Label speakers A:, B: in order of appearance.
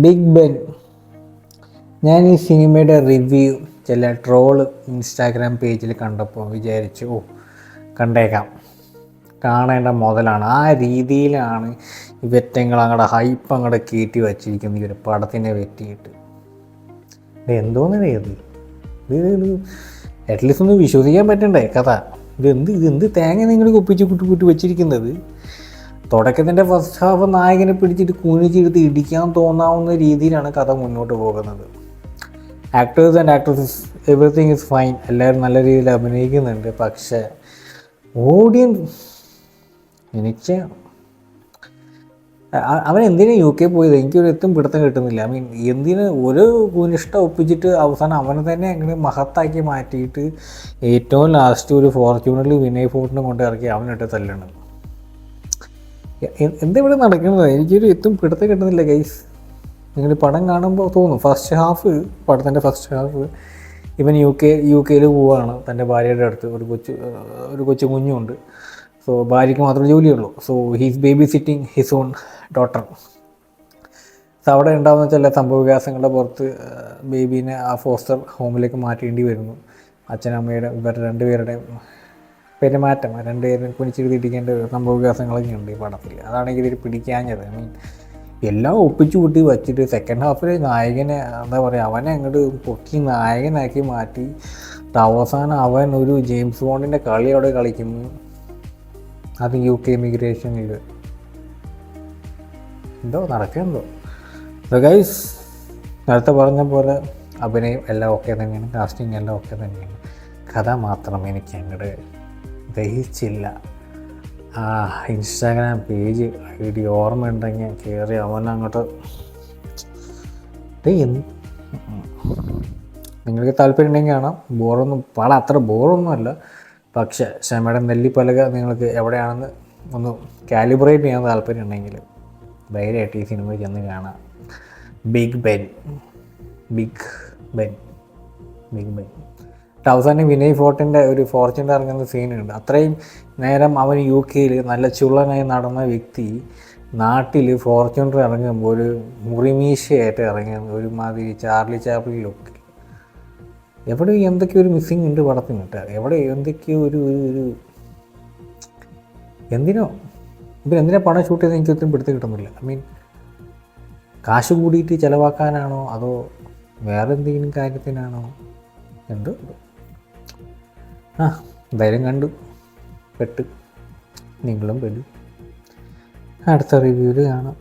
A: Big Ben. ഞാൻ ഈ സിനിമയുടെ റിവ്യൂ ചില ട്രോള് ഇൻസ്റ്റാഗ്രാം പേജിൽ കണ്ടപ്പോൾ വിചാരിച്ചു, കണ്ടേക്കാം, കാണേണ്ട മുതലാണ്. ആ രീതിയിലാണ് ഇവറ്റങ്ങൾ അങ്ങടെ ഹൈപ്പ് അങ്ങടെ കയറ്റി വച്ചിരിക്കുന്ന ഈ ഒരു പടത്തിനെ പറ്റിയിട്ട്. എന്തോന്നേ ഇത് അറ്റ്ലീസ്റ്റ് ഒന്ന് വിശ്വസിക്കാൻ പറ്റണ്ടേ കഥ? ഇതെന്ത് തേങ്ങ നിങ്ങൾ കുപ്പിച്ച് കുട്ടി വെച്ചിരിക്കുന്നത്? തുടക്കത്തിൻ്റെ ഫസ്റ്റ് ഹാഫ് നായകനെ പിടിച്ചിട്ട് കുനിച്ചെടുത്ത് ഇടിക്കാൻ തോന്നാവുന്ന രീതിയിലാണ് കഥ മുന്നോട്ട് പോകുന്നത്. Actors and actresses everything is fine, എല്ലാവരും നല്ല രീതിയിൽ അഭിനയിക്കുന്നുണ്ട്. പക്ഷേ ഓഡിയൻസ് എനിക്ക് അവൻ എന്തിനാ UK പോയത്? എനിക്കൊരു എത്തും പിടുത്തം കിട്ടുന്നില്ല. എന്തിന് ഒരു കുനിഷ്ട ഒപ്പിച്ചിട്ട് അവസാനം അവനെ തന്നെ അങ്ങനെ മഹത്താക്കി മാറ്റിയിട്ട് ഏറ്റവും ലാസ്റ്റ് ഒരു ഫോർച്യൂണറിൽ വിനയ് ഫോർട്ടിനെ കൊണ്ട് ഇറക്കി അവനിട്ട് തല്ലണം. എന്തിവിടെ നടക്കുന്നത്? എനിക്കൊരു എത്തും പിടുത്തം കിട്ടുന്നില്ല ഗൈസ്. നിങ്ങൾ പടം കാണുമ്പോൾ തോന്നും ഫസ്റ്റ് ഹാഫ്, പടത്തിൻ്റെ ഫസ്റ്റ് ഹാഫ് ഇവൻ UK പോവുകയാണ് തൻ്റെ ഭാര്യയുടെ അടുത്ത്. ഒരു കൊച്ചു കുഞ്ഞുണ്ട്. സോ ഭാര്യയ്ക്ക് മാത്രമേ ജോലിയുള്ളൂ. So he's babysitting his own daughter. So അവിടെ ഉണ്ടാകുന്ന ചില സംഭവവികാസങ്ങളുടെ പുറത്ത് ബേബീനെ ആ ഫോസ്റ്റർ ഹോമിലേക്ക് മാറ്റേണ്ടി വരുന്നു. അച്ഛനമ്മയുടെ ഇവരുടെ രണ്ടുപേരുടെയും പെരുമാറ്റം, രണ്ടുപേരും കുനിച്ചിരുത്തിരിക്കേണ്ട സംഭവവികാസങ്ങളൊക്കെ ഉണ്ട് ഈ പടത്തിൽ. അതാണ് ഇതിൽ പിടിക്കാഞ്ഞത്. എല്ലാം ഒപ്പിച്ചു കൂട്ടി വച്ചിട്ട് സെക്കൻഡ് ഹാഫിൽ നായകനെ എന്താ പറയുക, അവനെ അങ്ങോട്ട് പൊക്കി നായകനാക്കി മാറ്റി അവസാനം അവൻ ഒരു ജെയിംസ് ബോണ്ടിൻ്റെ കളി അവിടെ കളിക്കുന്നു. അത് UK ഇമിഗ്രേഷനിൽ എന്തോ നടക്കുന്നുണ്ടോ? ഗൈസ്, നേരത്തെ പറഞ്ഞ പോലെ അഭിനയം എല്ലാം ഓക്കെ തന്നെയാണ്, കാസ്റ്റിംഗ് എല്ലാം ഓക്കെ തന്നെയാണ്. കഥ മാത്രം എനിക്ക് അങ്ങോട്ട് ദഹിച്ചില്ല. ആ ഇൻസ്റ്റാഗ്രാം പേജ് ഐഡി ഓർമ്മ ഉണ്ടെങ്കിൽ കയറി അവനങ്ങോട്ട് നിങ്ങൾക്ക് താല്പര്യം ഉണ്ടെങ്കിൽ കാണാം. പടം അത്ര ബോറൊന്നുമല്ല. പക്ഷേ ക്ഷമയുടെ നെല്ലിപ്പലക നിങ്ങൾക്ക് എവിടെയാണെന്ന് ഒന്ന് കാലിബ്രേറ്റ് ചെയ്യാൻ താല്പര്യം ഉണ്ടെങ്കിൽ ധൈര്യമായിട്ട് ഈ സിനിമ ചെന്ന് കാണാം. Big Ben. അവസാനം വിനയ് ഫോർട്ടിൻ്റെ ഒരു ഫോർച്യൂണർ ഇറങ്ങുന്ന സീനുണ്ട്. അത്രയും നേരം അവൻ UK നല്ല ചുള്ളനായി നടന്ന വ്യക്തി നാട്ടിൽ ഫോർച്യൂണർ ഇറങ്ങുമ്പോൾ ഒരു മുറിമീശയായിട്ട് ഇറങ്ങുന്ന ഒരുമാതിരി ചാർലി ചാപ്ലിൻ ലുക്ക്. എവിടെ എന്തൊക്കെയോ ഒരു മിസ്സിങ് ഉണ്ട് പടത്തിന് കേട്ടോ. എവിടെ എന്തൊക്കെയോ ഒരു എന്തിനാ പണം ഷൂട്ട് ചെയ്ത് എനിക്ക് ഒത്തിരി പിടുത്തം കിട്ടുന്നില്ല. കാശ് കൂടിയിട്ട് ചിലവാക്കാനാണോ അതോ വേറെ എന്തെങ്കിലും കാര്യത്തിനാണോ എന്തോ? എന്തായാലും കണ്ടു പെട്ട്, നിങ്ങളും പെടും. അടുത്ത റിവ്യൂവിൽ കാണാം.